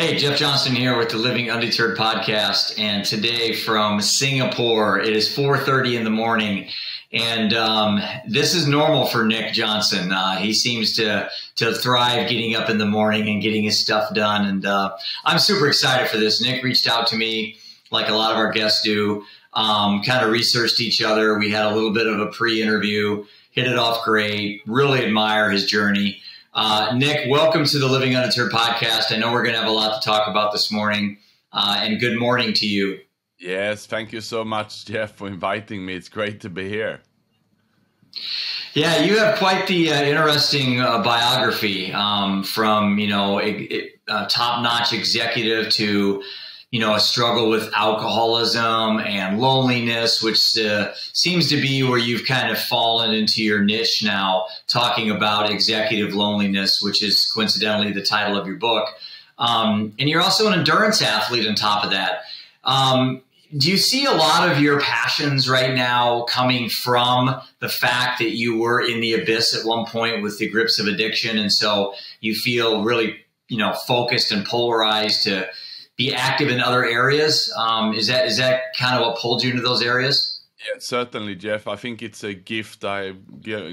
Hey, Jeff Jonsson here with the Living Undeterred podcast. And today from Singapore, it is 4:30 in the morning. And this is normal for Nick Jonsson. He seems to thrive getting up in the morning and getting his stuff done. And I'm super excited for this. Nick reached out to me like a lot of our guests do, kind of researched each other. We had a little bit of a pre-interview, hit it off great, really admire his journey. Nick, welcome to the Living Undeterred podcast. I know we're going to have a lot to talk about this morning, and good morning to you. Yes, thank you so much, Jeff, for inviting me. It's great to be here. Yeah, you have quite the interesting biography from, top-notch executive to, a struggle with alcoholism and loneliness, which seems to be where you've kind of fallen into your niche now, talking about executive loneliness, which is coincidentally the title of your book. And you're also an endurance athlete on top of that. Do you see a lot of your passions right now coming from the fact that you were in the abyss at one point with the grips of addiction, and so you feel really, focused and polarized to be active in other areas? Is that kind of what pulled you into those areas? Yeah, certainly, Jeff. I think it's a gift I've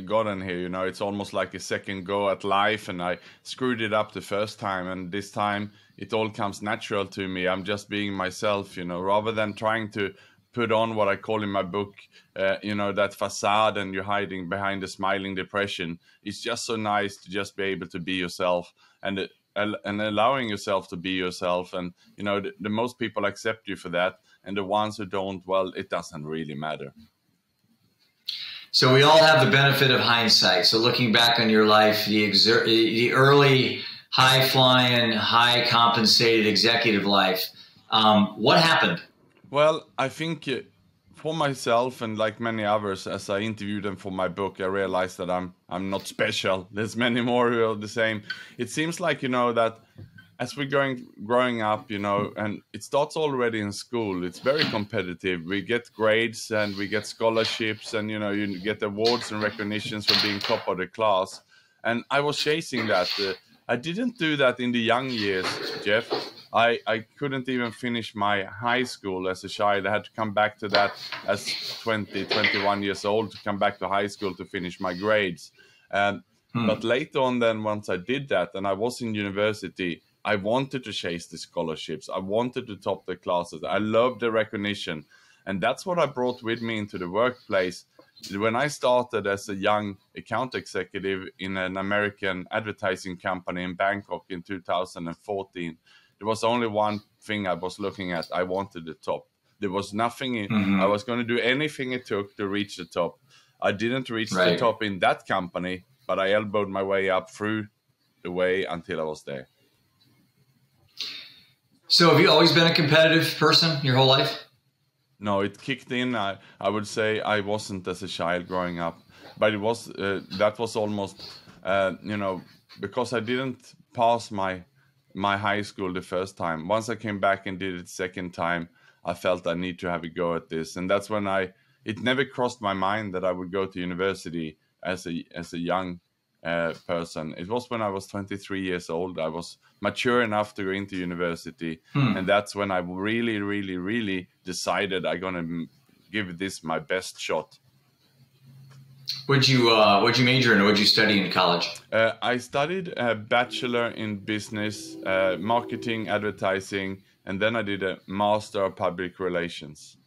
gotten here. It's almost like a second go at life, and I screwed it up the first time, and this time it all comes natural to me. I'm just being myself, rather than trying to put on what I call in my book, that facade, and you're hiding behind a smiling depression. It's just so nice to just be able to be yourself and allowing yourself to be yourself. And, the most people accept you for that. And the ones who don't, well, it doesn't really matter. So we all have the benefit of hindsight. So looking back on your life, the early high-flying, high-compensated executive life, what happened? Well, I think for myself and like many others, as I interviewed them for my book, I realized that I'm not special. There's many more who are the same. It seems like, that as we're growing up, and it starts already in school, it's very competitive. We get grades and we get scholarships, and, you get awards and recognitions for being top of the class. And I was chasing that. I didn't do that in the young years, Jeff. I couldn't even finish my high school as a child. I had to come back to that as 21 years old, to come back to high school to finish my grades. But later on then, once I did that and I was in university, I wanted to chase the scholarships. I wanted to top the classes. I loved the recognition. And that's what I brought with me into the workplace. When I started as a young account executive in an American advertising company in Bangkok in 2014, there was only one thing I was looking at. I wanted the top. There was nothing. I was going to do anything it took to reach the top. I didn't reach the top in that company, but I elbowed my way up through the way until I was there. So have you always been a competitive person your whole life? No, it kicked in. I would say I wasn't as a child growing up, but it was that was almost, because I didn't pass my high school the first time. Once I came back and did it the second time, I felt I need to have a go at this. And that's when it never crossed my mind that I would go to university as a young person. It was when I was 23 years old. I was mature enough to go into university. And that's when I really, really, really decided I'm going to give this my best shot. What'd you major in? What'd you study in college? I studied a bachelor in business, marketing, advertising, and then I did a master of public relations.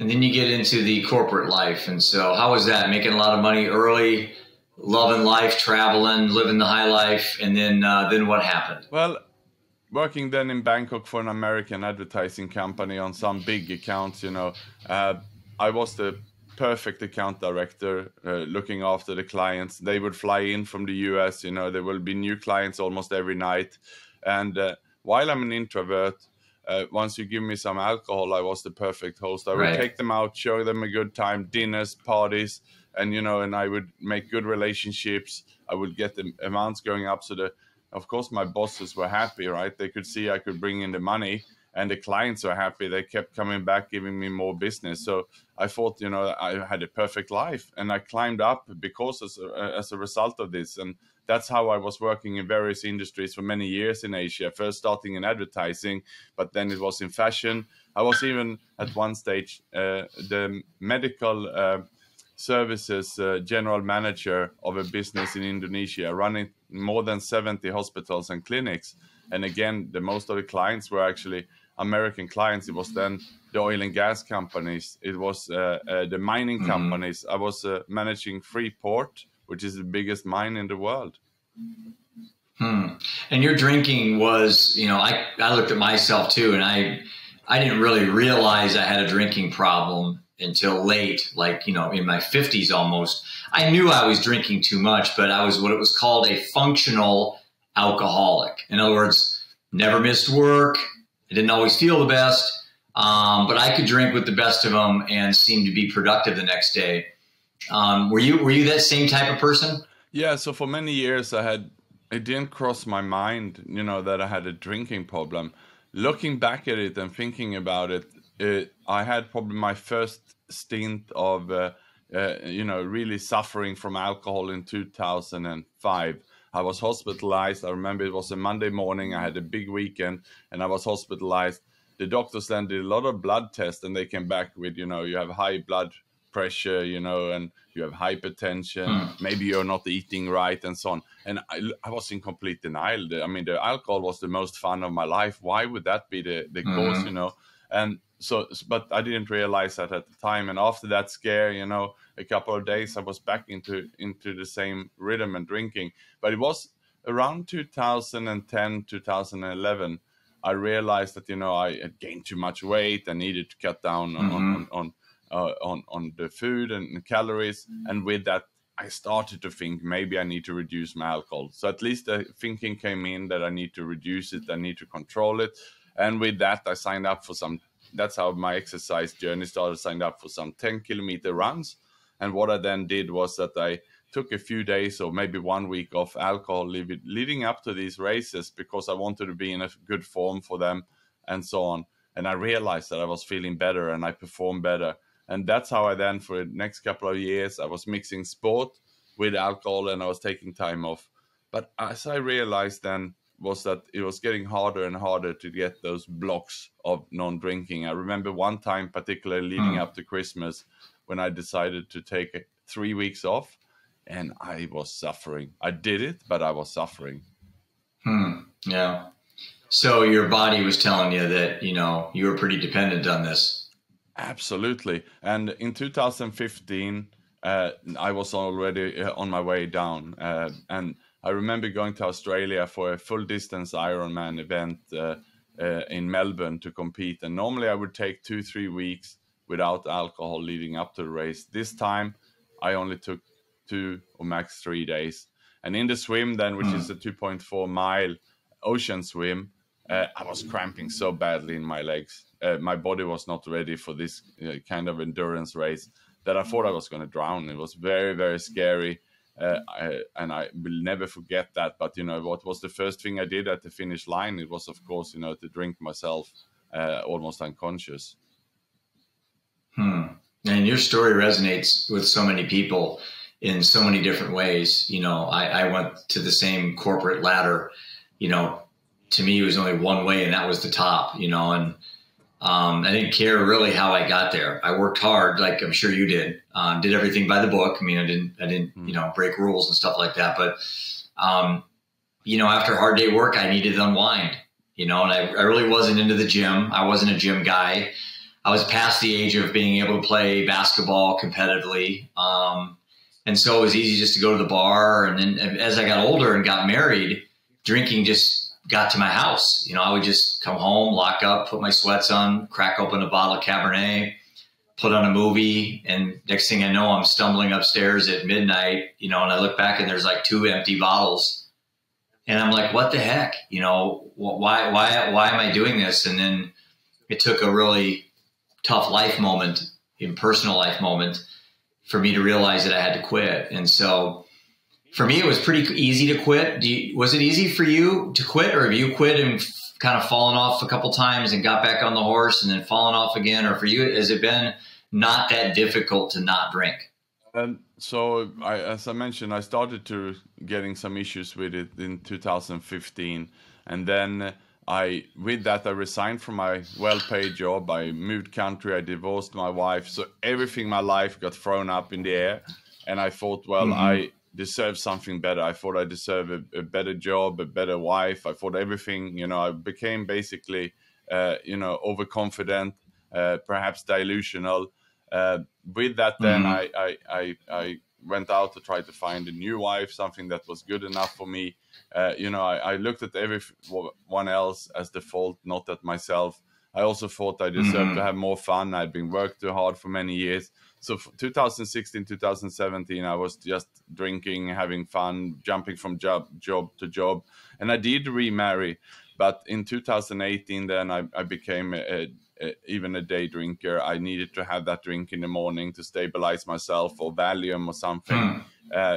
And then you get into the corporate life. And so how was that? Making a lot of money early, loving life, traveling, living the high life. And then what happened? Well, working then in Bangkok for an American advertising company on some big accounts, I was the perfect account director, looking after the clients. They would fly in from the US, there will be new clients almost every night. And while I'm an introvert, once you give me some alcohol, I was the perfect host. I would take them out, show them a good time, dinners, parties, and, and I would make good relationships. I would get the amounts going up. So of course, my bosses were happy, right? They could see I could bring in the money. and the clients are happy. They kept coming back, giving me more business. So I thought, you know, I had a perfect life, and I climbed up because as a result of this. And that's how I was working in various industries for many years in Asia, first starting in advertising, but then it was in fashion. I was even at one stage the medical services general manager of a business in Indonesia, running more than 70 hospitals and clinics. And again, most of the clients were actually American clients. It was then the oil and gas companies. It was the mining companies. I was managing Freeport, which is the biggest mine in the world. And your drinking was, you know, I looked at myself too, and I didn't really realize I had a drinking problem until late, like, you know, in my 50s almost. I knew I was drinking too much, but I was what it was called a functional alcoholic. In other words, never missed work. I didn't always feel the best, but I could drink with the best of them and seem to be productive the next day. Were you that same type of person? Yeah, so for many years it didn't cross my mind, you know, that I had a drinking problem. Looking back at it and thinking about it, I had probably my first stint of, you know, really suffering from alcohol in 2005. I was hospitalized. I remember it was a Monday morning. I had a big weekend and I was hospitalized. The doctors then did a lot of blood tests and they came back with, you know, you have high blood pressure, you know, and you have hypertension, maybe you're not eating right and so on. And I was in complete denial. I mean, the alcohol was the most fun of my life. Why would that be the cause, you know? And so, but I didn't realize that at the time. And after that scare, you know, a couple of days, I was back into the same rhythm and drinking. But it was around 2010, 2011, I realized that, you know, I had gained too much weight. I needed to cut down on the food and calories. And with that, I started to think maybe I need to reduce my alcohol. So at least the thinking came in that I need to reduce it, I need to control it. And with that, I signed up for that's how my exercise journey started. Signed up for some 10-kilometer runs. And what I then did was that I took a few days or maybe 1 week off alcohol leading up to these races because I wanted to be in a good form for them and so on. And I realized that I was feeling better and I performed better. And that's how I then, for the next couple of years, I was mixing sport with alcohol and I was taking time off. But as I realized then was that it was getting harder and harder to get those blocks of non-drinking. I remember one time, particularly leading up to Christmas, when I decided to take 3 weeks off and I was suffering. I did it, but I was suffering. Yeah. So your body was telling you that, you know, you were pretty dependent on this. Absolutely. And in 2015, I was already on my way down. And I remember going to Australia for a full distance Ironman event in Melbourne to compete. And normally I would take 2-3 weeks without alcohol leading up to the race. This time I only took 2 or max 3 days. And in the swim then, which is a 2.4 mile ocean swim, I was cramping so badly in my legs. My body was not ready for this kind of endurance race that I thought I was going to drown. It was very, very scary. And I will never forget that. But, you know, what was the first thing I did at the finish line? It was, of course, you know, to drink myself almost unconscious. And your story resonates with so many people in so many different ways. You know, I went to the same corporate ladder. You know, to me, it was only one way, and that was the top, you know, and I didn't care really how I got there. I worked hard, like I'm sure you did everything by the book. I mean, I didn't, you know, break rules and stuff like that. But, you know, after a hard day of work, I needed to unwind, you know, and I really wasn't into the gym. I wasn't a gym guy. I was past the age of being able to play basketball competitively. And so it was easy just to go to the bar. And then as I got older and got married, drinking just got to my house. You know, I would just come home, lock up, put my sweats on, crack open a bottle of Cabernet, put on a movie. And next thing I know, I'm stumbling upstairs at midnight, you know, and I look back and there's like 2 empty bottles. And I'm like, what the heck? You know, why am I doing this? And then it took a really tough life moment, personal life moment, for me to realize that I had to quit. And so For me, it was pretty easy to quit. Was it easy for you to quit, or have you quit and kind of fallen off a couple times and got back on the horse and then fallen off again? Or for you, has it been not that difficult to not drink? So, as I mentioned, I started to getting some issues with it in 2015, and then with that, I resigned from my well-paid job. I moved country. I divorced my wife. So everything in my life got thrown up in the air, and I thought, well, I deserve something better. I thought I deserve a better job, a better wife. I thought everything, I became basically, overconfident, perhaps delusional. With that, then I went out to try to find a new wife, something that was good enough for me. I looked at everyone else as the fault, not at myself. I also thought I deserved to have more fun. I'd been worked too hard for many years. So 2016, 2017, I was just drinking, having fun, jumping from job to job. And I did remarry. But in 2018, then I became even a day drinker. I needed to have that drink in the morning to stabilize myself, or Valium or something,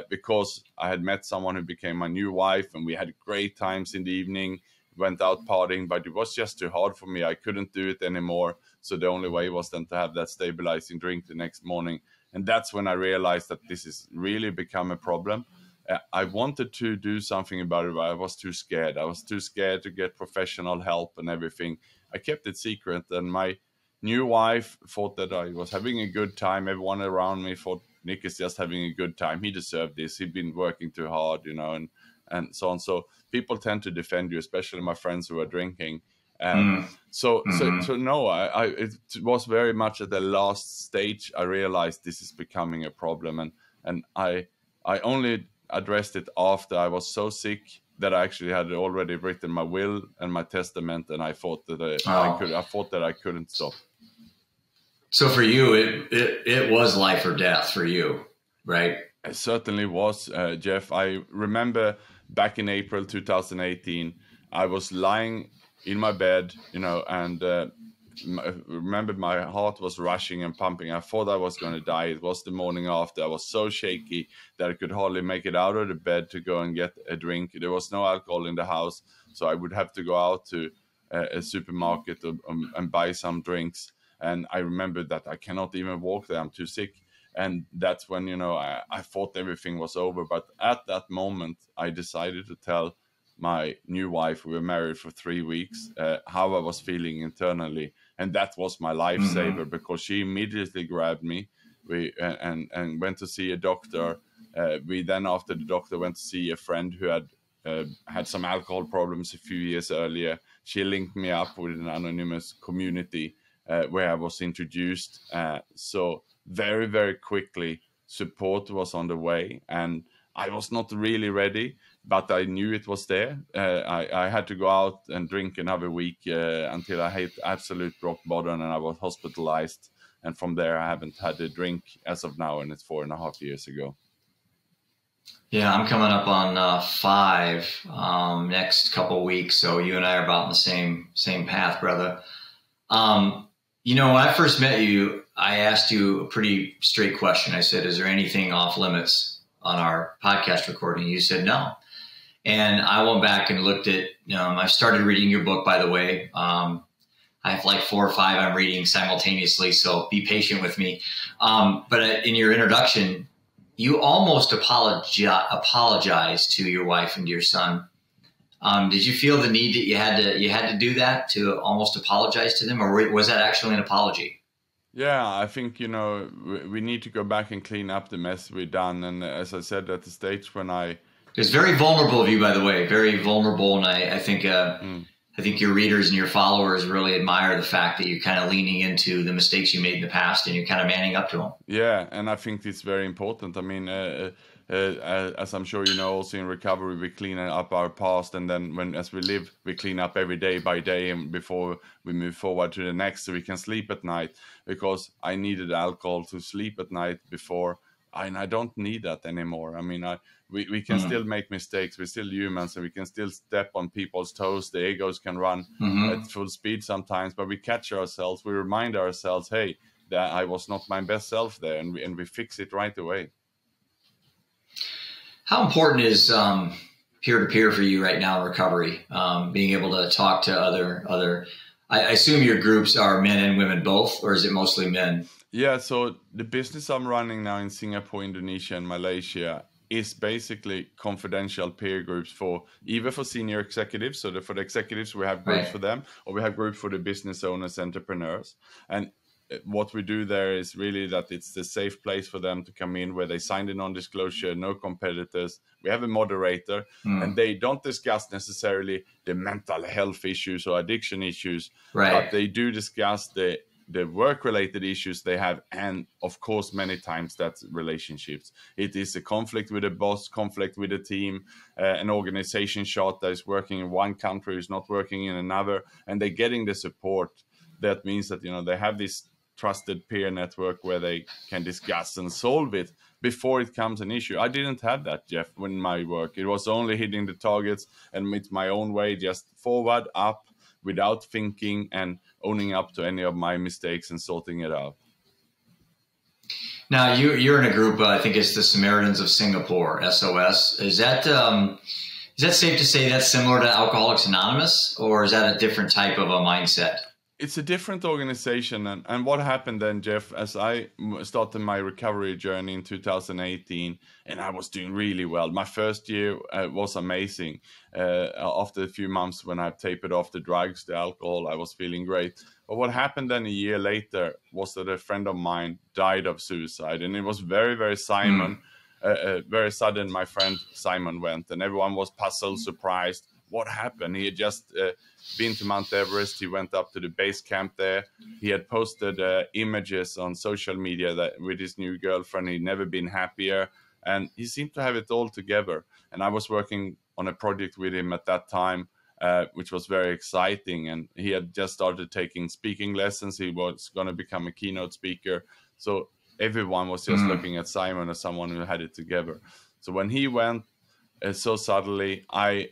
because I had met someone who became my new wife, and we had great times in the evening, went out partying, but it was just too hard for me. I couldn't do it anymore. So the only way was then to have that stabilizing drink the next morning. And that's when I realized that this has really become a problem. I wanted to do something about it, but I was too scared. I was too scared to get professional help and everything. I kept it secret, and my new wife thought that I was having a good time. Everyone around me thought Nick is just having a good time. He deserved this. He'd been working too hard, and so on. So people tend to defend you, especially my friends who are drinking. So no, it was very much at the last stage I realized this is becoming a problem, and I only addressed it after I was so sick that I actually had already written my will and my testament, and I thought that I couldn't stop. So for you, it was life or death for you, right? It certainly was, Jeff. I remember back in April 2018, I was lying in my bed, and remember my heart was rushing and pumping. I thought I was going to die. It was the morning after. I was so shaky that I could hardly make it out of the bed to go and get a drink. There was no alcohol in the house, so I would have to go out to a supermarket and buy some drinks. And I remembered that I cannot even walk there. I'm too sick. And that's when, I thought everything was over. But at that moment, I decided to tell my new wife, we were married for 3 weeks, how I was feeling internally. And that was my lifesaver, because she immediately grabbed me. We and went to see a doctor. We then, after the doctor, went to see a friend who had some alcohol problems a few years earlier. She linked me up with an anonymous community where I was introduced. So very, very quickly, support was on the way, and I was not really ready, but I knew it was there. I had to go out and drink another week until I hit absolute rock bottom, and I was hospitalized. And from there, I haven't had a drink as of now, and it's 4.5 years ago. Yeah, I'm coming up on 5 next couple weeks, so you and I are about in the same path, brother. When I first met you, I asked you a pretty straight question. I said, "Is there anything off limits on our podcast recording?" You said no. And I went back and looked at, I started reading your book, by the way. I have like 4 or 5 I'm reading simultaneously, so be patient with me. But in your introduction, you almost apologized to your wife and to your son. Did you feel the need that you had to do that, to almost apologize to them, or was that actually an apology? Yeah, I think, we need to go back and clean up the mess we've done. And as I said, at the stage when It's very vulnerable of you, by the way, very vulnerable. And I think your readers and your followers really admire the fact that you're kind of leaning into the mistakes you made in the past and you're kind of manning up to them. Yeah, and I think it's very important. I mean, as I'm sure you know, also in recovery, we clean up our past, and then as we live, we clean up every day by day, and before we move forward to the next, so we can sleep at night. Because I needed alcohol to sleep at night before, and I don't need that anymore. I mean, we can still make mistakes. We're still humans, and we can still step on people's toes. The egos can run at full speed sometimes, but we catch ourselves. We remind ourselves, hey, that I was not my best self there, and we fix it right away. How important is peer-to-peer for you right now in recovery? Being able to talk to other. I assume your groups are men and women both, or is it mostly men? Yeah, so the business I'm running now in Singapore, Indonesia, and Malaysia is basically confidential peer groups for either for senior executives. So for the executives, we have groups Right. for them, or we have groups for the business owners, entrepreneurs. And what we do there is really that it's the safe place for them to come in, where they sign the non-disclosure, no competitors. We have a moderator, and they don't discuss necessarily the mental health issues or addiction issues, Right. but they do discuss the work-related issues they have, and of course, many times that's relationships. It is a conflict with a boss, conflict with a team, an organization chart that is working in one country is not working in another, and they're getting the support. That means that they have this trusted peer network where they can discuss and solve it before it becomes an issue. I didn't have that, Jeff, in my work. It was only hitting the targets and with my own way, just forward, up, without thinking and owning up to any of my mistakes and sorting it out. Now you're in a group. I think it's the Samaritans of Singapore, SOS. Is that safe to say that's similar to Alcoholics Anonymous, or is that a different type of a mindset? It's a different organization. And what happened then, Jeff, as I started my recovery journey in 2018, and I was doing really well. My first year was amazing. After a few months when I tapered off the drugs, the alcohol, I was feeling great. But what happened then a year later was that a friend of mine died of suicide. And it was very, very very sudden. My friend Simon went, and everyone was puzzled, surprised. What happened? He had just been to Mount Everest. He went up to the base camp there. He had posted images on social media that with his new girlfriend, he'd never been happier. And he seemed to have it all together. And I was working on a project with him at that time, which was very exciting. And he had just started taking speaking lessons. He was going to become a keynote speaker. So everyone was just looking at Simon as someone who had it together. So when he went, so suddenly, I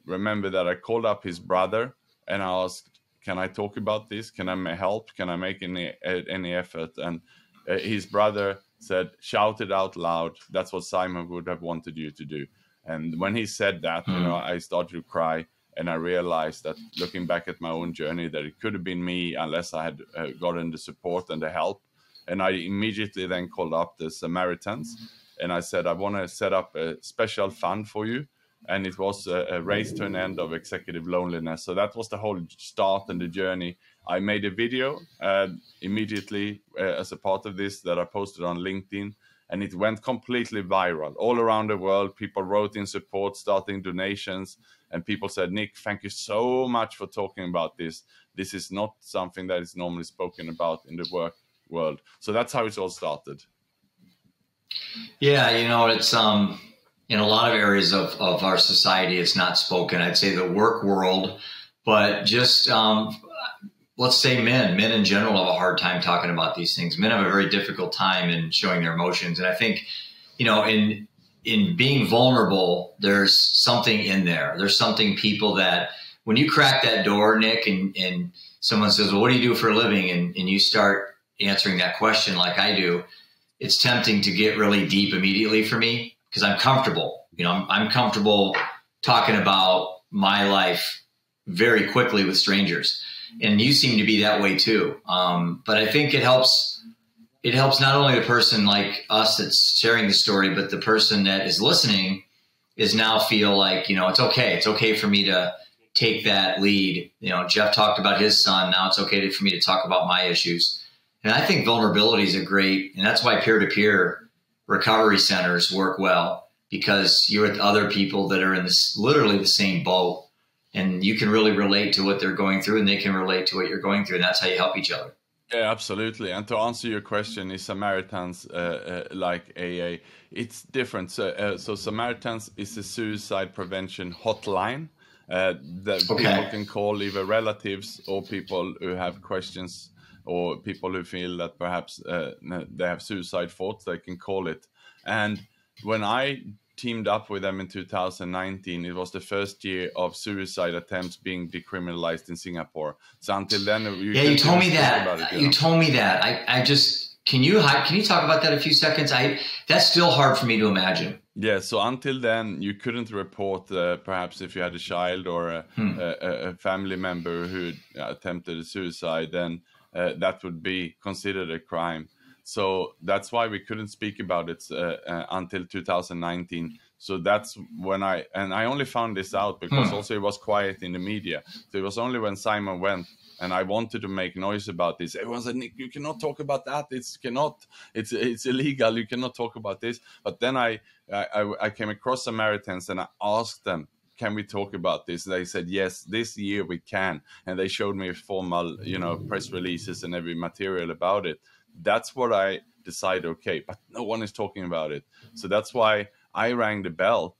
remember that I called up his brother and I asked, "Can I talk about this? Can I help? Can I make any effort?" And his brother said, "Shout it out loud. That's what Simon would have wanted you to do." And when he said that, I started to cry, and I realized that looking back at my own journey, that it could have been me unless I had gotten the support and the help. And I immediately then called up the Samaritans. And I said, "I want to set up a special fund for you." And it was a race to an end of executive loneliness. So that was the whole start and the journey. I made a video immediately as a part of this that I posted on LinkedIn. And it went completely viral. All around the world, people wrote in support, starting donations. And people said, "Nick, thank you so much for talking about this. This is not something that is normally spoken about in the work world." So that's how it all started. Yeah, it's in a lot of areas of our society, it's not spoken. I'd say the work world, but just let's say men in general have a hard time talking about these things. Men have a very difficult time in showing their emotions. And I think, in being vulnerable, there's something in there. There's something people that when you crack that door, Nick, and someone says, "Well, what do you do for a living?" And you start answering that question like I do, it's tempting to get really deep immediately for me because I'm comfortable. I'm comfortable talking about my life very quickly with strangers. And you seem to be that way too. But I think it helps not only the person like us that's sharing the story, but the person that is listening is now feel like, it's okay. It's okay for me to take that lead. Jeff talked about his son. Now it's okay for me to talk about my issues. And I think vulnerability is and that's why peer-to-peer recovery centers work well, because you're with other people that are in literally the same boat, and you can really relate to what they're going through and they can relate to what you're going through. And that's how you help each other. Yeah, absolutely. And to answer your question, is Samaritans like AA? It's different. So Samaritans is a suicide prevention hotline that people can call, either relatives or people who have questions, or people who feel that perhaps they have suicide thoughts. They can call it. And when I teamed up with them in 2019, it was the first year of suicide attempts being decriminalized in Singapore. So until then, you told me that. You told me that. I just can you talk about that a few seconds? That's still hard for me to imagine. Yeah, so until then, you couldn't report, perhaps if you had a child or a family member who attempted a suicide, then that would be considered a crime. So that's why we couldn't speak about it until 2019. So that's when I only found this out because also it was quiet in the media. So it was only when Simon went and I wanted to make noise about this. Everyone said, Nick, you cannot talk about that. It's illegal. You cannot talk about this. But then I came across Samaritans and I asked them, can we talk about this? They said, yes, this year we can. And they showed me formal, press releases and every material about it. That's what I decided, okay, but no one is talking about it. So that's why I rang the bell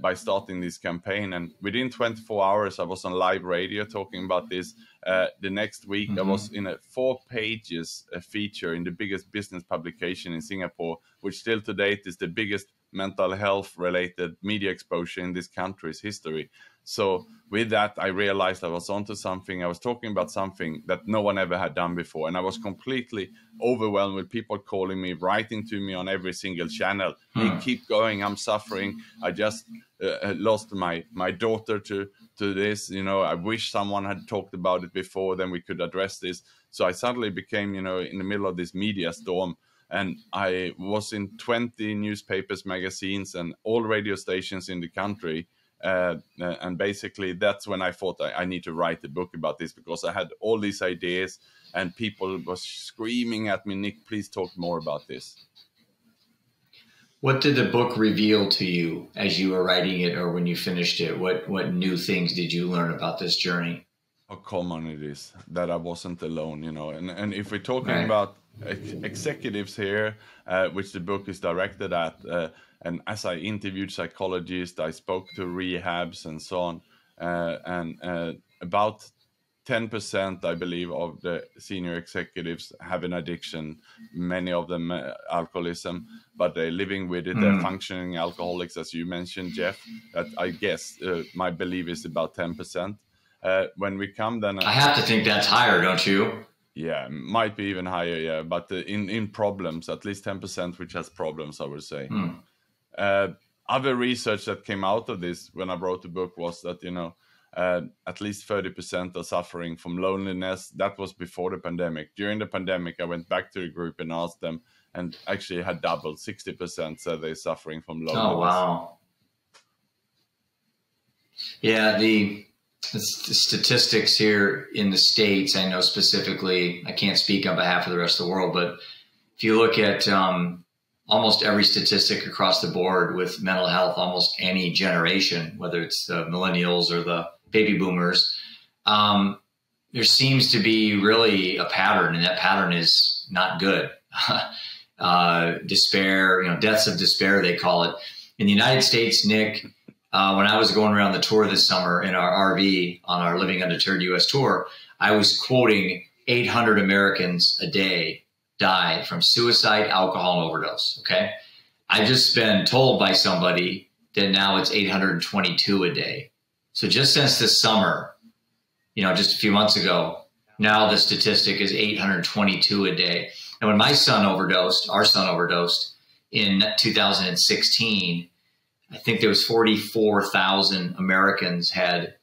by starting this campaign. And within 24 hours, I was on live radio talking about this. The next week, I was in a 4 pages feature in the biggest business publication in Singapore, which still to date is the biggest mental health related media exposure in this country's history. So with that, I realized I was onto something. I was talking about something that no one ever had done before. And I was completely overwhelmed with people calling me, writing to me on every single channel. Hey, keep going. I'm suffering. I just lost my daughter to this. I wish someone had talked about it before, then we could address this. So I suddenly became, in the middle of this media storm. And I was in 20 newspapers, magazines, and all radio stations in the country. And basically, that's when I thought I need to write a book about this, because I had all these ideas and people were screaming at me, Nick, please talk more about this. What did the book reveal to you as you were writing it or when you finished it? What new things did you learn about this journey? How common it is that I wasn't alone, and if we're talking about executives here, which the book is directed at, and as I interviewed psychologists, I spoke to rehabs and so on, and about 10%, I believe, of the senior executives have an addiction, many of them alcoholism, but they're living with it. They're functioning alcoholics, as you mentioned, Jeff. That I guess my belief is about 10%. When we come then... I have to think that's higher, don't you? Yeah, might be even higher, yeah. But in problems, at least 10% which has problems, I would say. Other research that came out of this when I wrote the book was that, at least 30% are suffering from loneliness. That was before the pandemic. During the pandemic, I went back to the group and asked them, and actually had doubled. 60% said they're suffering from loneliness. Oh, wow. Yeah, the statistics here in the States, I know specifically, I can't speak on behalf of the rest of the world, but if you look at almost every statistic across the board with mental health, almost any generation, whether it's the millennials or the baby boomers, there seems to be really a pattern, and that pattern is not good. Despair, deaths of despair, they call it. In the United States, Nick, when I was going around the tour this summer in our RV on our Living Undeterred US tour, I was quoting 800 Americans a day die from suicide, alcohol, and overdose. Okay. I just been told by somebody that now it's 822 a day. So just since this summer, just a few months ago, now the statistic is 822 a day. And when my son overdosed, our son overdosed in 2016, I think there was 44,000 Americans had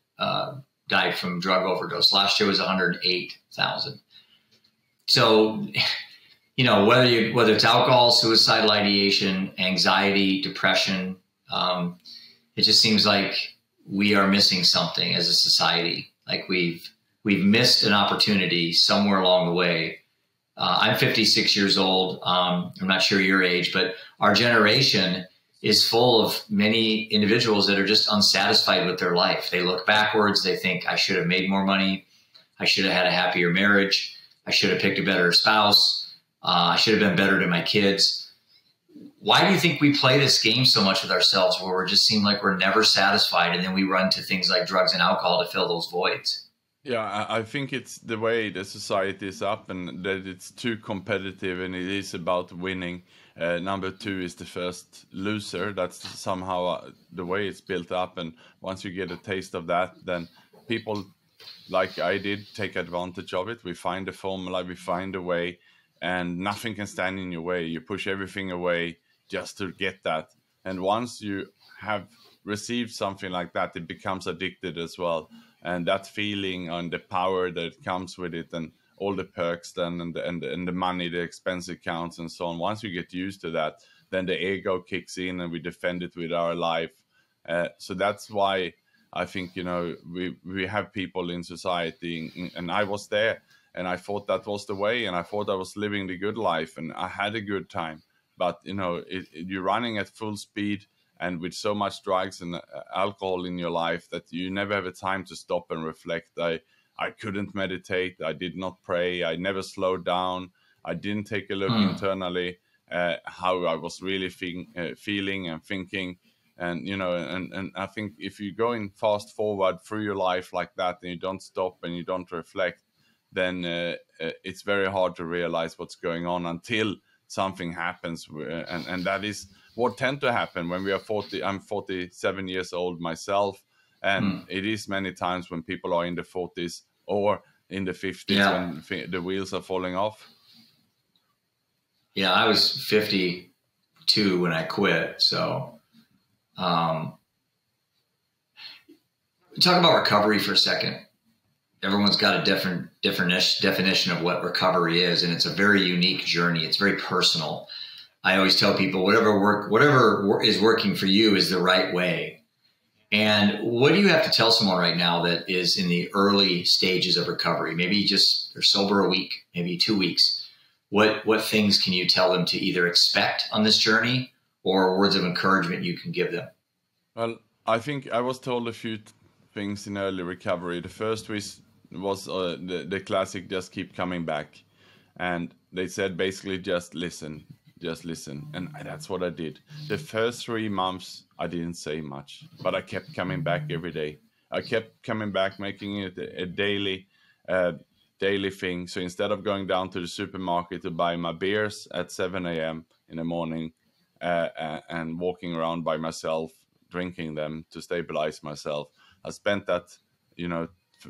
died from drug overdose. Last year was 108,000. So, whether it's alcohol, suicidal ideation, anxiety, depression, it just seems like we are missing something as a society. Like we've missed an opportunity somewhere along the way. I'm 56 years old. I'm not sure your age, but our generation is full of many individuals that are just unsatisfied with their life. They look backwards. They think, I should have made more money. I should have had a happier marriage. I should have picked a better spouse. I should have been better to my kids. Why do you think we play this game so much with ourselves, where we just seem like we're never satisfied, and then we run to things like drugs and alcohol to fill those voids? Yeah, I think it's the way the society is up, and that it's too competitive, and it is about winning. Number two is the first loser. That's somehow the way it's built up. And once you get a taste of that, then people, like I did, take advantage of it. We find a formula, we find a way, and nothing can stand in your way. You push everything away just to get that. And once you have received something like that, it becomes addicted as well. And that feeling and the power that comes with it, and all the perks then, and the money, the expense accounts and so on, once you get used to that, then the ego kicks in and we defend it with our life. So that's why I think, you know, we have people in society, and I was there, and I thought that was the way, and I thought I was living the good life, and I had a good time. But, you know, you're running at full speed and with so much drugs and alcohol in your life that you never have a time to stop and reflect. I couldn't meditate. I did not pray. I never slowed down. I didn't take a look internally how I was really feeling and thinking. And, you know, and I think if you're going fast forward through your life like that, and you don't stop and you don't reflect, then it's very hard to realize what's going on until something happens. And that is what tend to happen when we are 40. I'm 47 years old myself. And it is many times when people are in the 40s or in the 50s when the wheels are falling off. Yeah, I was 52 when I quit. So talk about recovery for a second. Everyone's got a different definition of what recovery is, and it's a very unique journey. It's very personal. I always tell people whatever is working for you is the right way. And what do you have to tell someone right now that is in the early stages of recovery? Maybe just they're sober a week, maybe 2 weeks. What things can you tell them to either expect on this journey, or words of encouragement you can give them? Well, I think I was told a few things in early recovery. The first was the classic, just keep coming back. And they said basically just listen. And that's what I did. The first 3 months, I didn't say much, but I kept coming back every day. I kept coming back, making it a daily thing. So instead of going down to the supermarket to buy my beers at 7 a.m. in the morning and walking around by myself, drinking them to stabilize myself, I spent that,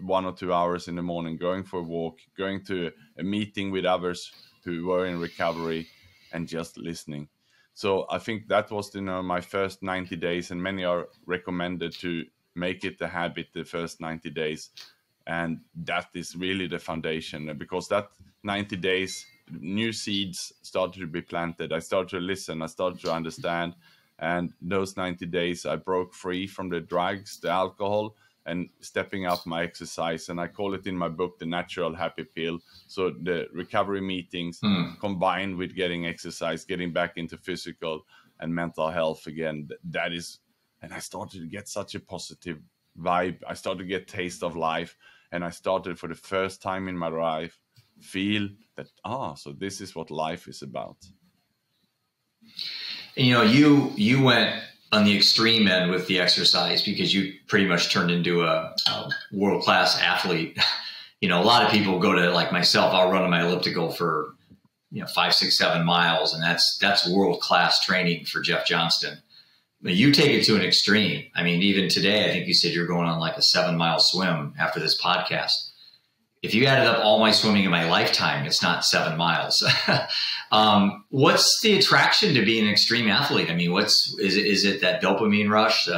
1 or 2 hours in the morning going for a walk, going to a meeting with others who were in recovery, and just listening. So I think that was, my first 90 days, and many are recommended to make it a habit the first 90 days. And that is really the foundation, because that 90 days, new seeds started to be planted. I started to listen, I started to understand. And those 90 days, I broke free from the drugs, the alcohol, and stepping up my exercise. And I call it in my book, the natural happy pill. So the recovery meetings combined with getting exercise, getting back into physical and mental health again, that is, and I started to get such a positive vibe. I started to get taste of life. And I started for the first time in my life, feel that, so this is what life is about. And, you went on the extreme end with the exercise, because you pretty much turned into a world-class athlete. A lot of people go to, like myself, I'll run on my elliptical for, 5, 6, 7 miles. And that's world-class training for Jeff Johnston. But you take it to an extreme. I mean, even today, I think you said you're going on like a 7-mile swim after this podcast. If you added up all my swimming in my lifetime, it's not 7 miles. What's the attraction to being an extreme athlete? I mean, is it that dopamine rush,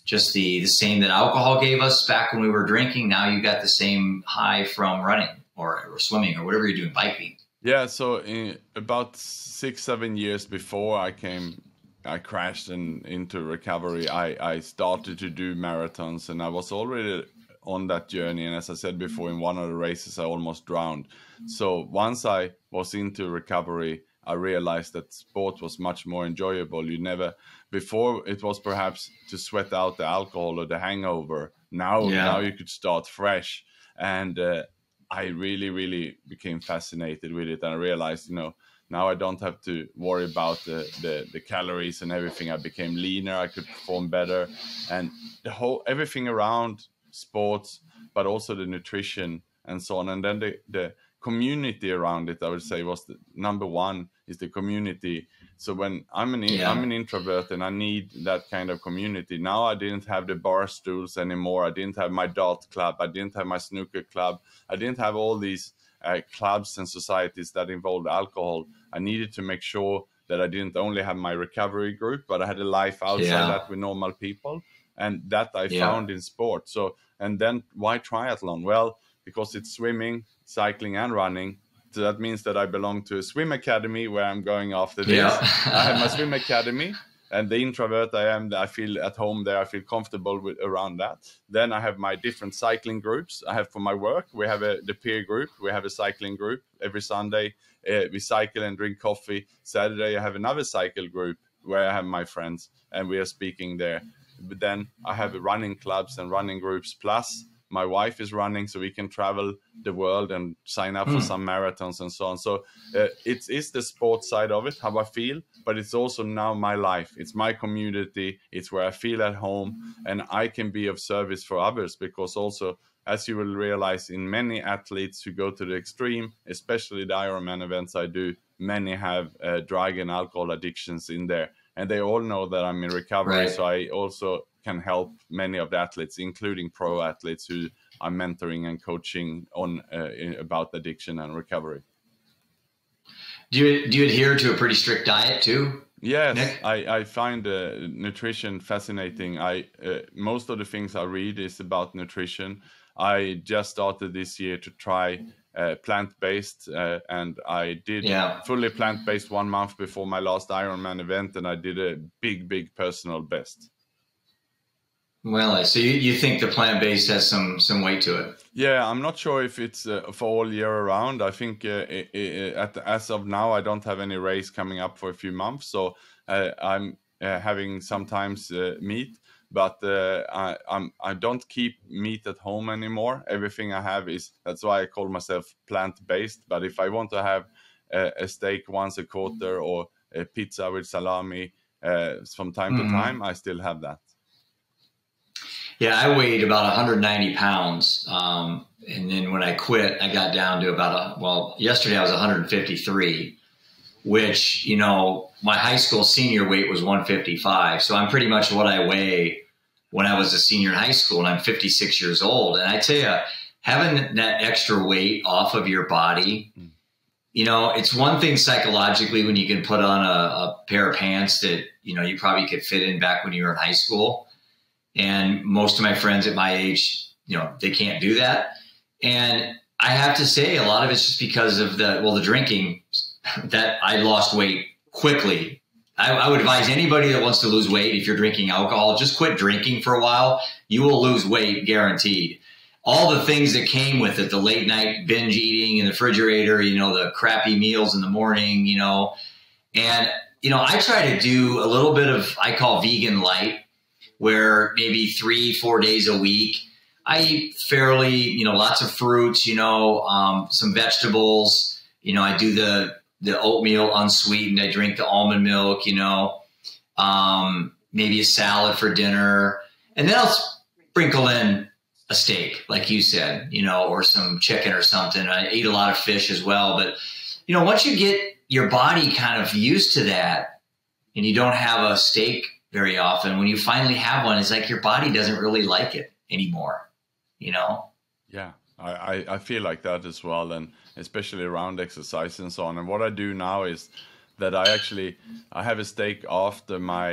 just the same that alcohol gave us back when we were drinking? Now you got the same high from running or swimming or whatever you're doing, biking. Yeah. So about 6, 7 years before I crashed into recovery, I started to do marathons, and I was already on that journey. And as I said before, in one of the races, I almost drowned. So once I was into recovery, I realized that sport was much more enjoyable. Before it was perhaps to sweat out the alcohol or the hangover. Now you could start fresh. And I really, really became fascinated with it. And I realized, now I don't have to worry about the calories and everything. I became leaner. I could perform better, and everything around sports, but also the nutrition and so on. And then the community around it, I would say, was the number one, is the community. So when I'm an introvert and I need that kind of community. Now I didn't have the bar stools anymore. I didn't have my dart club. I didn't have my snooker club. I didn't have all these clubs and societies that involved alcohol. I needed to make sure that I didn't only have my recovery group, but I had a life outside that with normal people. And that I found in sport. So, and then why triathlon? Well, because it's swimming, cycling, and running. So that means that I belong to a swim academy where I'm going after this. I have my swim academy, and the introvert I am, I feel at home there. I feel comfortable with around that. Then I have my different cycling groups. I have for my work, we have the peer group. We have a cycling group every Sunday. We cycle and drink coffee. Saturday, I have another cycle group where I have my friends, and we are speaking there. But then I have running clubs and running groups. Plus, my wife is running, so we can travel the world and sign up for some marathons and so on. So it's the sports side of it, how I feel, but it's also now my life. It's my community. It's where I feel at home, and I can be of service for others, because also, as you will realize, in many athletes who go to the extreme, especially the Ironman events I do, many have drug and alcohol addictions in there. And they all know that I'm in recovery, so I also can help many of the athletes, including pro athletes who I'm mentoring and coaching on about addiction and recovery. Do you adhere to a pretty strict diet too? Yes, Nick? I find nutrition fascinating. Most of the things I read is about nutrition. I just started this year to try plant-based, and I did fully plant-based 1 month before my last Ironman event, and I did a big personal best. Well, so you think the plant-based has some weight to it? Yeah, I'm not sure if it's for all year around. I think as of now, I don't have any race coming up for a few months, so I'm having sometimes meat. But I don't keep meat at home anymore. Everything I have that's why I call myself plant-based. But if I want to have a steak once a quarter or a pizza with salami from time to time, I still have that. Yeah, I weighed about 190 pounds. And then when I quit, I got down to yesterday I was 153, which, my high school senior weight was 155. So I'm pretty much what I weigh when I was a senior in high school, and I'm 56 years old. And I tell you, having that extra weight off of your body, it's one thing psychologically when you can put on a pair of pants that, you probably could fit in back when you were in high school. And most of my friends at my age, they can't do that. And I have to say, a lot of it's just because of the drinking that I lost weight quickly. I would advise anybody that wants to lose weight, if you're drinking alcohol, just quit drinking for a while. You will lose weight, guaranteed. All the things that came with it, the late night binge eating in the refrigerator, the crappy meals in the morning, and, I try to do a little bit of, I call vegan light, where maybe 3-4 days a week, I eat fairly, lots of fruits, some vegetables, I do the oatmeal unsweetened. I drink the almond milk, maybe a salad for dinner. And then I'll sprinkle in a steak, like you said, or some chicken or something. I eat a lot of fish as well. But, once you get your body kind of used to that, and you don't have a steak very often, when you finally have one, it's like your body doesn't really like it anymore, Yeah, I feel like that as well, and especially around exercise and so on. And what I do now is that I have a steak after my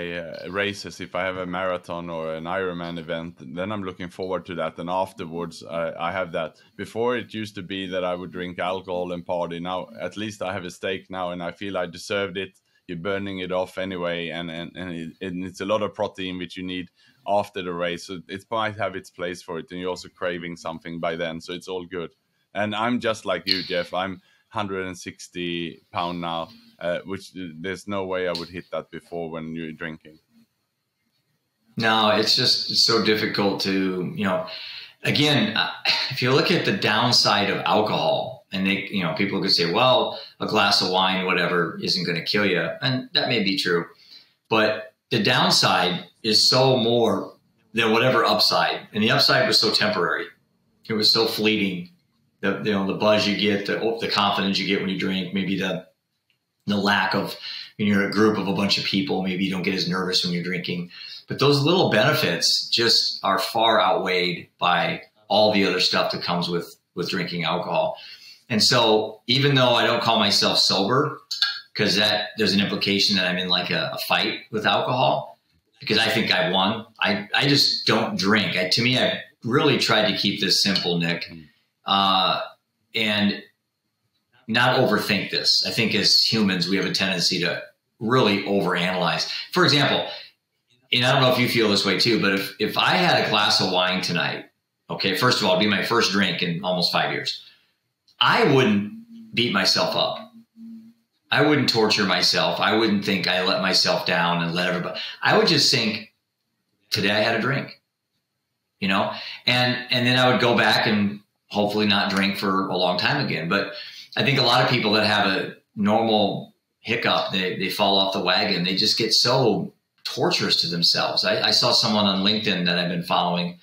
races. If I have a marathon or an Ironman event, then I'm looking forward to that. And afterwards, I have that. Before, it used to be that I would drink alcohol and party. Now, at least I have a steak now, and I feel I deserved it. You're burning it off anyway, and it's a lot of protein which you need after the race. So it might have its place for it, and you're also craving something by then. So it's all good. And I'm just like you, Jeff. I'm 160 pounds now, which there's no way I would hit that before when you're drinking. No, it's so difficult to, again, if you look at the downside of alcohol, and people could say, well, a glass of wine, whatever, isn't going to kill you. And that may be true. But the downside is so more than whatever upside. And the upside was so temporary. It was so fleeting. The buzz you get, the confidence you get when you drink, maybe the lack of, when you're in a group of a bunch of people, maybe you don't get as nervous when you're drinking. But those little benefits just are far outweighed by all the other stuff that comes with drinking alcohol. And so even though I don't call myself sober, because that there's an implication that I'm in like a fight with alcohol, because I think I won. I just don't drink. To me, I've really tried to keep this simple, Nick, and not overthink this. I think as humans, we have a tendency to really overanalyze. For example, and I don't know if you feel this way too, but if I had a glass of wine tonight, okay, first of all, it'd be my first drink in almost 5 years. I wouldn't beat myself up. I wouldn't torture myself. I wouldn't think I let myself down and let everybody. I would just think, today I had a drink, you know, and then I would go back and hopefully not drink for a long time again. But I think a lot of people that have a normal hiccup, they fall off the wagon. They just get so torturous to themselves. I saw someone on LinkedIn that I've been following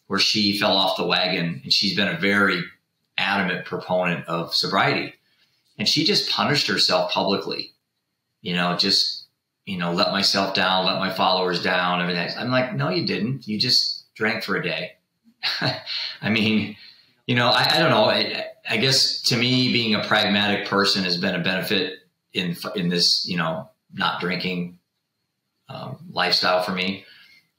where she fell off the wagon, and she's been a very adamant proponent of sobriety. And she just punished herself publicly, let myself down, let my followers down, everything. I'm like, no, you didn't. You just drank for a day. I mean, I don't know. I guess to me, being a pragmatic person has been a benefit in this, not drinking lifestyle for me.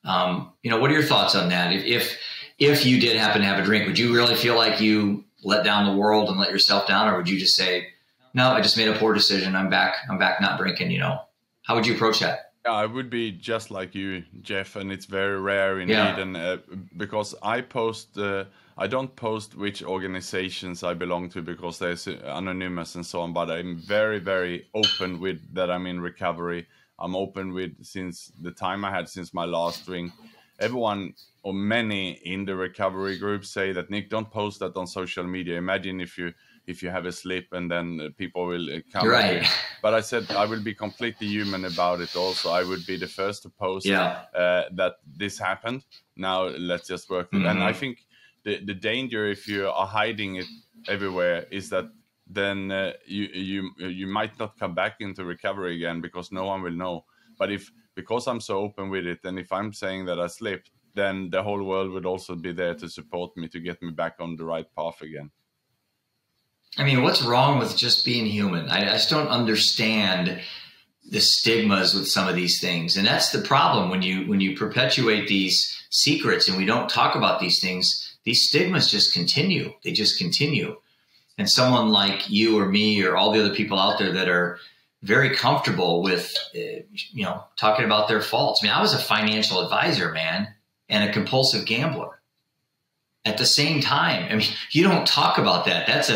What are your thoughts on that? If you did happen to have a drink, would you really feel like you let down the world and let yourself down? Or would you just say, no, I just made a poor decision. I'm back not drinking, How would you approach that? Yeah, I would be just like you, Jeff, and it's very rare indeed. Yeah. And because I don't post which organizations I belong to because they're anonymous and so on, but I'm very, very open with that I'm in recovery. I'm open with since the time I had since my last drink. Everyone or many in the recovery group say that, Nick, don't post that on social media. Imagine if you have a slip and then people will come. Right. But I said I will be completely human about it also. I would be the first to post that this happened. Now let's just work with it. And I think the danger if you are hiding it everywhere is that then you might not come back into recovery again because no one will know. But because I'm so open with it, and if I'm saying that I slipped, then the whole world would also be there to support me, to get me back on the right path again. I mean, what's wrong with just being human? I just don't understand the stigmas with some of these things. And that's the problem when you perpetuate these secrets and we don't talk about these things, these stigmas just continue. They just continue. And someone like you or me or all the other people out there that are very comfortable with, talking about their faults. I mean, I was a financial advisor, man, and a compulsive gambler at the same time. I mean, you don't talk about that. That's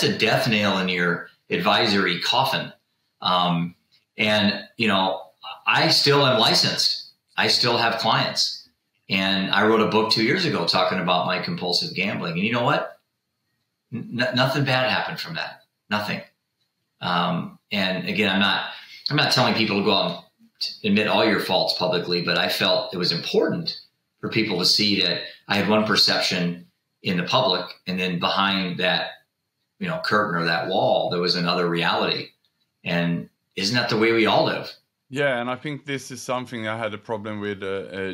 a death nail in your advisory coffin. I still am licensed. I still have clients, and I wrote a book 2 years ago talking about my compulsive gambling. And you know what? Nothing bad happened from that. Nothing. And again, I'm not telling people to go out and admit all your faults publicly, but I felt it was important for people to see that I had one perception in the public, and then behind that, curtain or that wall, there was another reality. And isn't that the way we all live? Yeah, and I think this is something I had a problem with,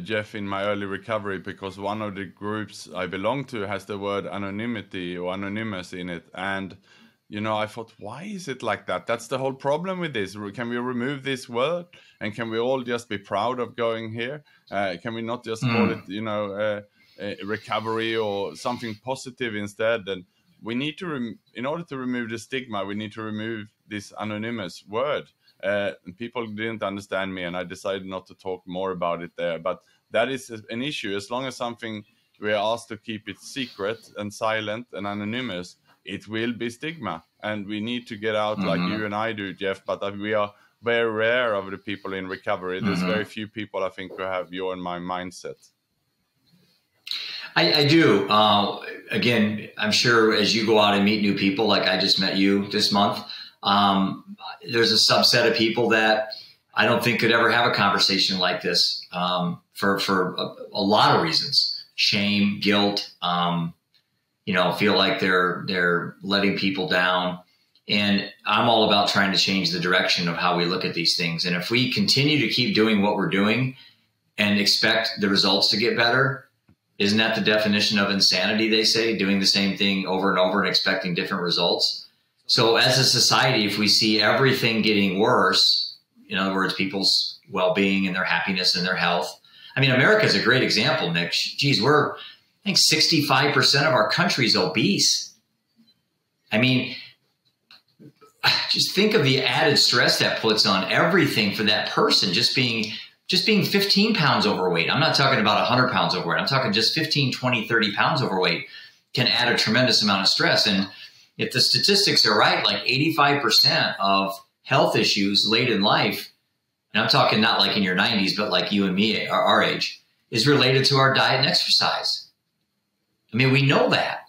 Jeff, in my early recovery, because one of the groups I belong to has the word anonymity or anonymous in it. And, I thought, why is it like that? That's the whole problem with this. Can we remove this word? And can we all just be proud of going here? Can we not just call it, recovery or something positive instead? And we need to, in order to remove the stigma, we need to remove this anonymous word. People didn't understand me, and I decided not to talk more about it there. But that is an issue. As long as something we are asked to keep it secret and silent and anonymous, it will be stigma. And we need to get out like you and I do, Jeff. But we are very rare of the people in recovery. There's very few people, I think, who have your and my mindset. I do. Again, I'm sure as you go out and meet new people, like I just met you this month, there's a subset of people that I don't think could ever have a conversation like this for a lot of reasons. Shame, guilt, feel like they're letting people down. And I'm all about trying to change the direction of how we look at these things. And if we continue to keep doing what we're doing and expect the results to get better, isn't that the definition of insanity, they say, doing the same thing over and over and expecting different results? So as a society, if we see everything getting worse, in other words, people's well-being and their happiness and their health. I mean, America is a great example, Nick. Geez, I think 65% of our country is obese. I mean, just think of the added stress that puts on everything for that person, just being 15 pounds overweight. I'm not talking about 100 pounds overweight. I'm talking just 15, 20, 30 pounds overweight can add a tremendous amount of stress. And if the statistics are right, like 85% of health issues late in life, and I'm talking not like in your 90s, but like you and me, our age, is related to our diet and exercise. I mean, we know that.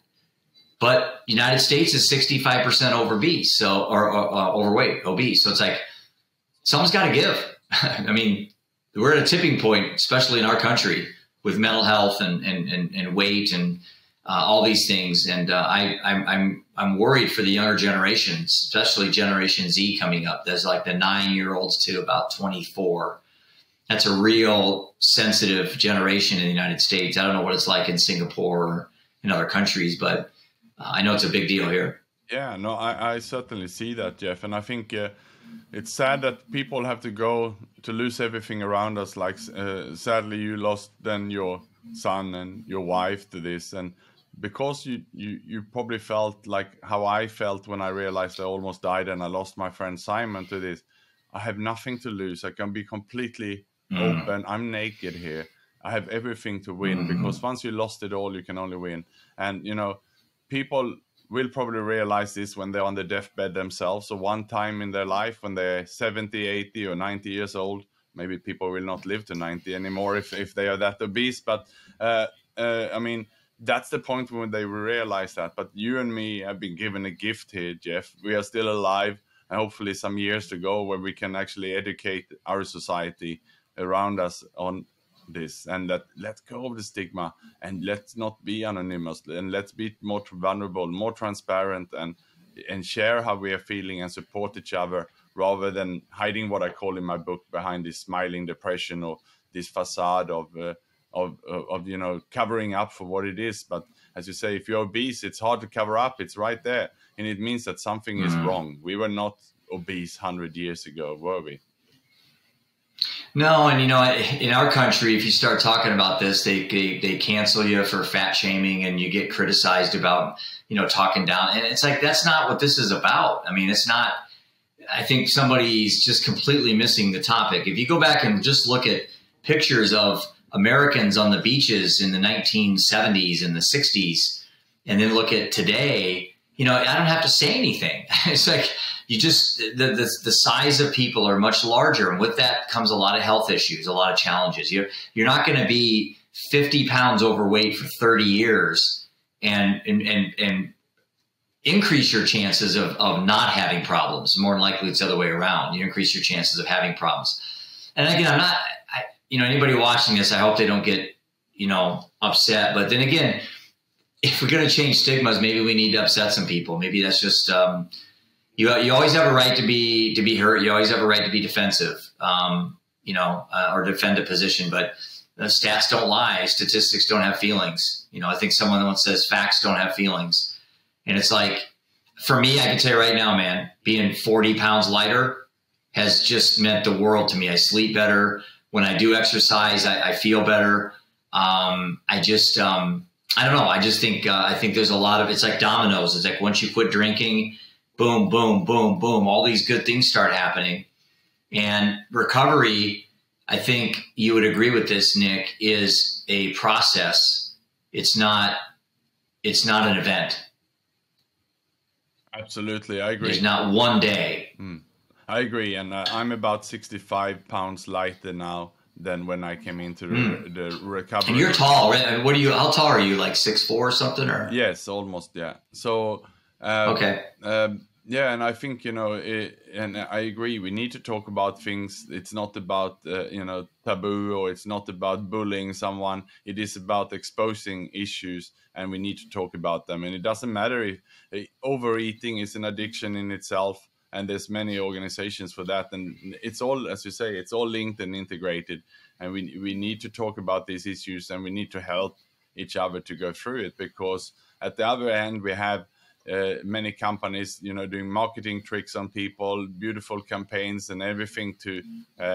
But United States is 65% obese, or overweight, obese. So it's like, something's got to give. I mean, we're at a tipping point, especially in our country, with mental health and weight and all these things. And I'm worried for the younger generations, especially Generation Z coming up. There's like the 9-year-olds to about 24. That's a real sensitive generation in the United States. I don't know what it's like in Singapore or in other countries, but I know it's a big deal here. Yeah, no, I certainly see that, Jeff. And I think it's sad that people have to go to lose everything around us. Like, sadly, you lost then your son and your wife to this. And because you probably felt like how I felt when I realized I almost died and I lost my friend Simon to this. I have nothing to lose. I can be completely open. I'm naked here. I have everything to win, because once you lost it all, you can only win. And, you know, people will probably realize this when they're on the deathbed themselves. So one time in their life, when they're 70, 80 or 90 years old, maybe people will not live to 90 anymore if they are that obese. But I mean, that's the point when they will realize that. But you and me have been given a gift here, Jeff. We are still alive, and hopefully some years to go where we can actually educate our society around us on this, and that let go of the stigma, and let's not be anonymous, and let's be more vulnerable, more transparent, and share how we are feeling and support each other, rather than hiding what I call in my book behind this smiling depression or this facade of you know, covering up for what it is. But as you say, if you're obese, it's hard to cover up. It's right there, and it means that something is wrong. We were not obese 100 years ago, were we? No, and you know, in our country, if you start talking about this, they cancel you for fat shaming, and you get criticized about, you know, talking down. And it's like, that's not what this is about. I mean, it's not. I think somebody's just completely missing the topic. If you go back and just look at pictures of Americans on the beaches in the 1970s and the 60s, and then look at today, you know, I don't have to say anything. It's like, you just, the size of people are much larger. And with that comes a lot of health issues, a lot of challenges. You're not going to be 50 pounds overweight for 30 years and increase your chances of not having problems. More than likely, it's the other way around. You increase your chances of having problems. And again, you know, anybody watching this, I hope they don't get, you know, upset. But then again, if we're going to change stigmas, maybe we need to upset some people. Maybe that's just, you always have a right to be hurt. You always have a right to be defensive, you know, or defend a position. But stats don't lie. Statistics don't have feelings. You know, I think someone once says facts don't have feelings. And it's like, for me, I can tell you right now, man, being 40 pounds lighter has just meant the world to me. I sleep better. When I do exercise, I feel better. I don't know. I just think, I think there's a lot of, it's like dominoes. It's like once you quit drinking, boom, boom, boom, boom, all these good things start happening. And recovery, I think you would agree with this, Nick, is a process. It's not an event. Absolutely. I agree. There's not one day. I agree. And I'm about 65 pounds lighter now than when I came into the recovery. And you're tall, right? What are you? How tall are you? Like 6'4" or something? Or yes, almost. Yeah. So okay. Yeah, and I think, you know, and I agree. We need to talk about things. It's not about you know, taboo, or it's not about bullying someone. It is about exposing issues, and we need to talk about them. And it doesn't matter if overeating is an addiction in itself. And there's many organizations for that. And it's all, as you say, it's all linked and integrated. And we need to talk about these issues, and we need to help each other to go through it, because at the other end, we have many companies, you know, doing marketing tricks on people, beautiful campaigns and everything to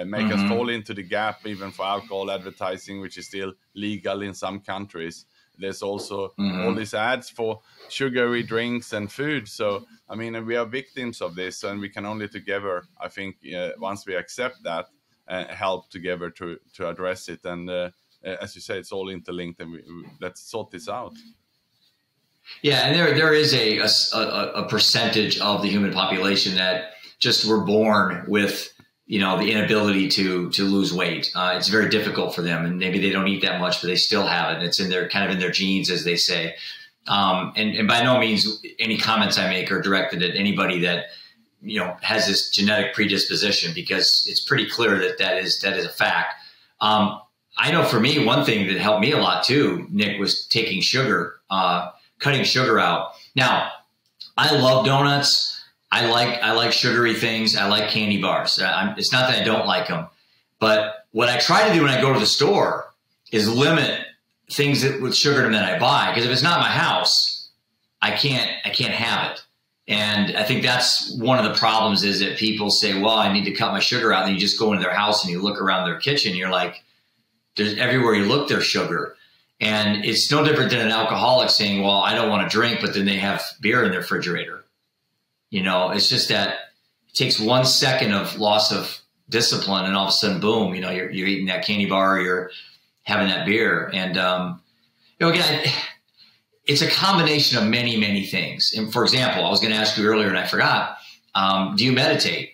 make us fall into the gap, even for alcohol advertising, which is still legal in some countries. There's also all these ads for sugary drinks and food. So, I mean, we are victims of this, and we can only together, I think, once we accept that, help together to address it. And as you say, it's all interlinked, and let's sort this out. Yeah, and there is a percentage of the human population that just were born with, you know, the inability to lose weight. It's very difficult for them, and maybe they don't eat that much, but they still have it. It's in their kind of in their genes, as they say. And by no means any comments I make are directed at anybody that, you know, has this genetic predisposition, because it's pretty clear that is a fact. I know for me, one thing that helped me a lot too, Nick, was taking sugar, cutting sugar out. Now, I love donuts. I like sugary things. I like candy bars. It's not that I don't like them, but what I try to do when I go to the store is limit things with sugar in them that I buy. Because if it's not in my house, I can't have it. And I think that's one of the problems, is that people say, well, I need to cut my sugar out. And then you just go into their house and you look around their kitchen. And you're like, there's everywhere you look, there's sugar. And it's no different than an alcoholic saying, well, I don't want to drink, but then they have beer in their refrigerator. You know, it's just that it takes 1 second of loss of discipline, and all of a sudden, boom, you know, you're eating that candy bar, or you're having that beer. And, you know, again, it's a combination of many, many things. And for example, I was going to ask you earlier and I forgot, do you meditate?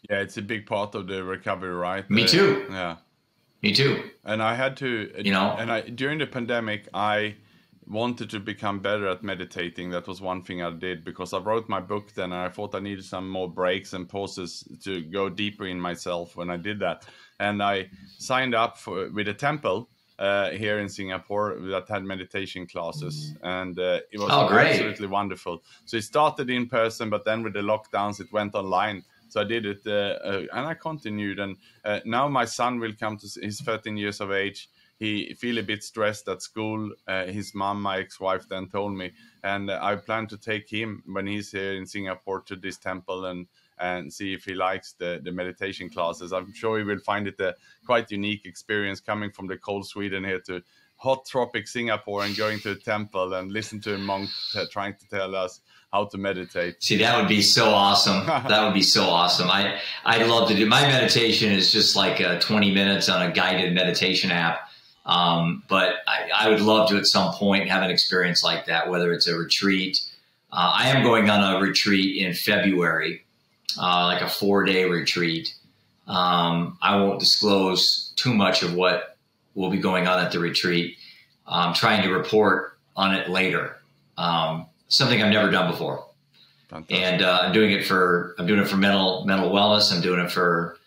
Yeah, it's a big part of the recovery, right? Me too. Yeah. Me too. And I had to, you know, and during the pandemic, I wanted to become better at meditating. That was one thing I did, because I wrote my book then, and I thought I needed some more breaks and pauses to go deeper in myself when I did that. And I signed up with a temple here in Singapore that had meditation classes, and it was absolutely wonderful. So it started in person, but then with the lockdowns, it went online. So I did it, and I continued. And now my son will come to, he's 13 years of age. He feel a bit stressed at school. His mom, my ex-wife, then told me, and I plan to take him when he's here in Singapore to this temple and see if he likes the meditation classes. I'm sure he will find it a quite unique experience, coming from the cold Sweden here to hot tropic Singapore and going to a temple and listen to a monk trying to tell us how to meditate. See, that would be so awesome. That would be so awesome. I'd love to do, my meditation is just like 20 minutes on a guided meditation app. But I would love to at some point have an experience like that, whether it's a retreat. I am going on a retreat in February, like a 4-day retreat. I won't disclose too much of what will be going on at the retreat. I'm trying to report on it later. Something I've never done before. Fantastic. And I'm doing it for mental wellness. I'm doing it for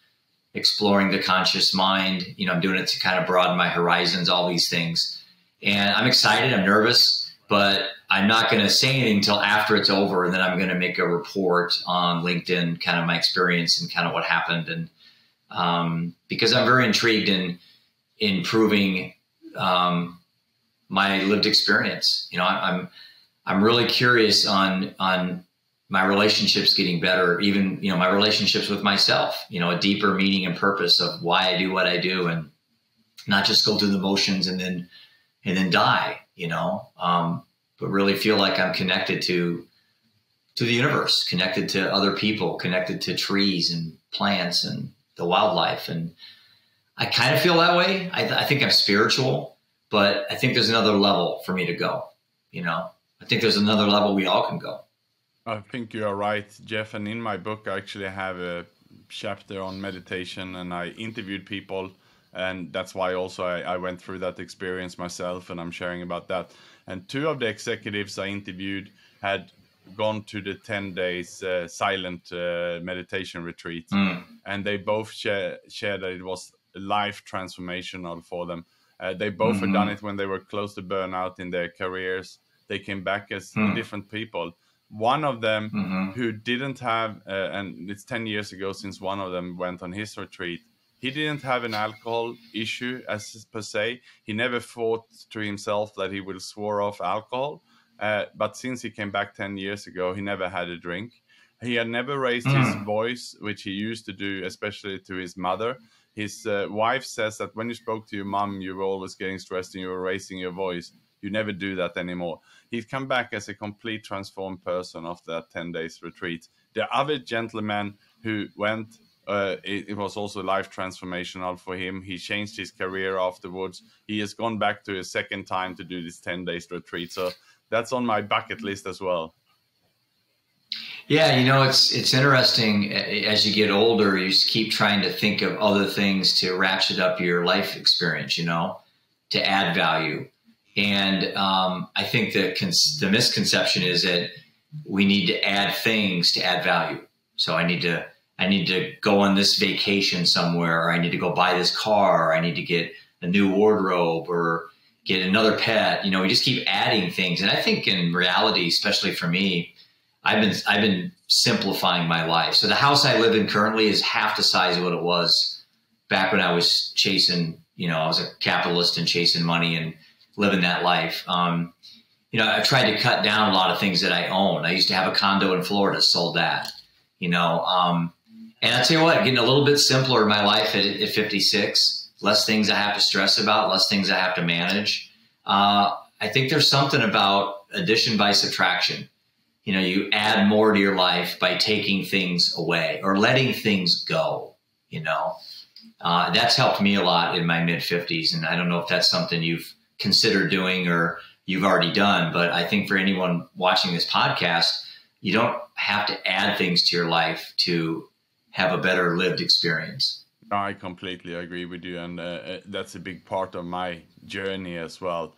exploring the conscious mind. You know, I'm doing it to kind of broaden my horizons, all these things. And I'm excited, I'm nervous, but I'm not going to say anything until after it's over. And then I'm going to make a report on LinkedIn, kind of my experience and kind of what happened. And because I'm very intrigued in improving my lived experience. You know, I'm really curious on my relationships getting better, even, you know, my relationships with myself, you know, a deeper meaning and purpose of why I do what I do, and not just go through the motions and then die, you know, but really feel like I'm connected to the universe, connected to other people, connected to trees and plants and the wildlife. And I kind of feel that way. I think I'm spiritual, but I think there's another level for me to go, you know. I think there's another level we all can go. I think you are right, Jeff. And in my book, I actually have a chapter on meditation, and I interviewed people. And that's why also I went through that experience myself, and I'm sharing about that. And 2 of the executives I interviewed had gone to the 10 days silent meditation retreat. And they both shared that it was life transformational for them. They both had done it when they were close to burnout in their careers. They came back as different people. One of them who didn't have, and it's 10 years ago since one of them went on his retreat, he didn't have an alcohol issue as per se. He never thought to himself that he would swear off alcohol. But since he came back 10 years ago, he never had a drink. He had never raised his voice, which he used to do, especially to his mother. His wife says that when you spoke to your mom, you were always getting stressed and you were raising your voice. You never do that anymore. He's come back as a complete transformed person after that 10 days retreat. The other gentleman who went, it was also life transformational for him. He changed his career afterwards. He has gone back to a second time to do this 10 days retreat. So that's on my bucket list as well. Yeah, you know, it's interesting. As you get older, you just keep trying to think of other things to ratchet up your life experience, you know, to add value. And I think that the misconception is that we need to add things to add value. So I need to go on this vacation somewhere, or I need to go buy this car, or I need to get a new wardrobe or get another pet. You know, we just keep adding things. And I think in reality, especially for me, I've been simplifying my life. So the house I live in currently is half the size of what it was back when I was chasing, you know, I was a capitalist and chasing money and living that life. You know, I tried to cut down a lot of things that I own. I used to have a condo in Florida, sold that, you know. And I'll tell you what, getting a little bit simpler in my life at 56, less things I have to stress about, less things I have to manage. I think there's something about addition by subtraction. You know, you add more to your life by taking things away or letting things go, you know. That's helped me a lot in my mid-50s. And I don't know if that's something you've considered doing or you've already done. But I think for anyone watching this podcast, you don't have to add things to your life to have a better lived experience. I completely agree with you. And that's a big part of my journey as well.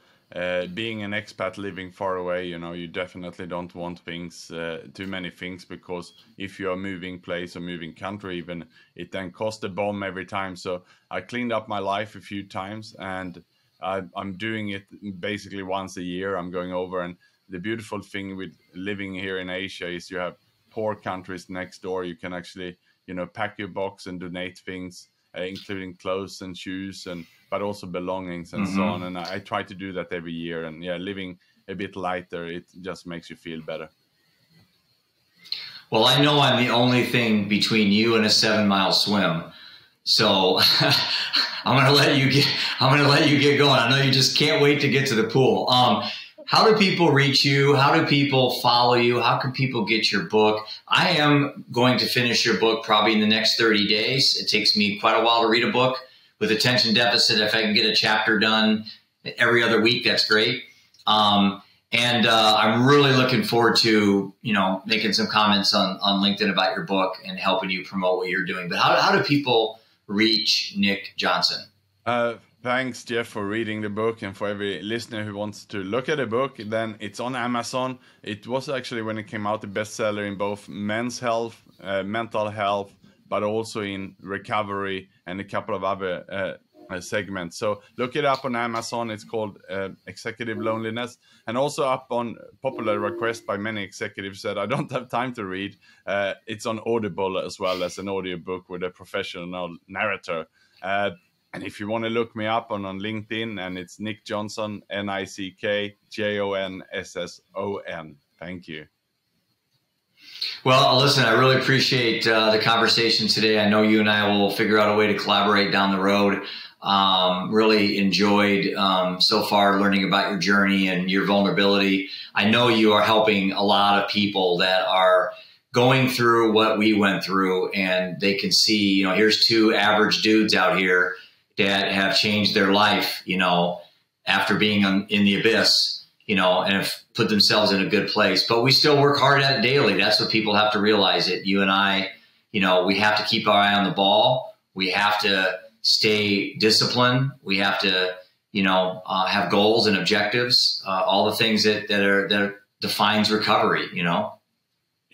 Being an expat living far away, you know, you definitely don't want things, too many things, because if you are moving place or moving country even, it then costs a bomb every time. So I cleaned up my life a few times, and I'm doing it basically once a year. I'm going over, and the beautiful thing with living here in Asia is you have poor countries next door. You can actually, you know, pack your box and donate things, including clothes and shoes, but also belongings and so on. And I try to do that every year. And yeah, living a bit lighter, it just makes you feel better. Well, I know I'm the only thing between you and a 7-mile swim. So I'm going to let you get going. I know you just can't wait to get to the pool. How do people reach you? How do people follow you? How can people get your book? I am going to finish your book probably in the next 30 days. It takes me quite a while to read a book with attention deficit. If I can get a chapter done every other week, that's great. I'm really looking forward to, you know, making some comments on LinkedIn about your book and helping you promote what you're doing. But how do people reach Nick Jonsson? Thanks, Jeff, for reading the book, and for every listener who wants to look at the book, then it's on Amazon. It was actually, when it came out, the bestseller in both men's health, mental health, but also in recovery and a couple of other segments. So look it up on Amazon. It's called Executive Loneliness, and also up on popular request by many executives that I don't have time to read. It's on Audible as well as an audiobook with a professional narrator. And if you want to look me up on LinkedIn, and it's Nick Jonsson, NickJonsson. Thank you. Well, listen, I really appreciate the conversation today. I know you and I will figure out a way to collaborate down the road. Really enjoyed so far learning about your journey and your vulnerability. I know you are helping a lot of people that are going through what we went through, and they can see, you know, here's two average dudes out here that have changed their life, you know, after being in the abyss, you know, and have put themselves in a good place. But we still work hard at it daily. That's what people have to realize. That you and I, you know, we have to keep our eye on the ball. We have to stay disciplined. We have to, you know, have goals and objectives, all the things that defines recovery, you know?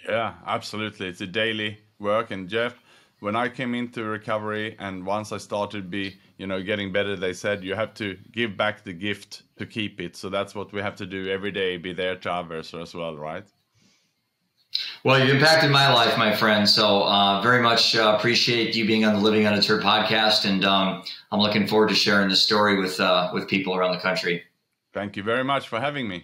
Yeah, absolutely. It's a daily work. And Jeff, when I came into recovery, and once I started getting better, they said you have to give back the gift to keep it. So that's what we have to do every day, be there to others as well, right? Well, you've impacted my life, my friend. So very much appreciate you being on the Living Undeterred podcast. And I'm looking forward to sharing this story with people around the country. Thank you very much for having me.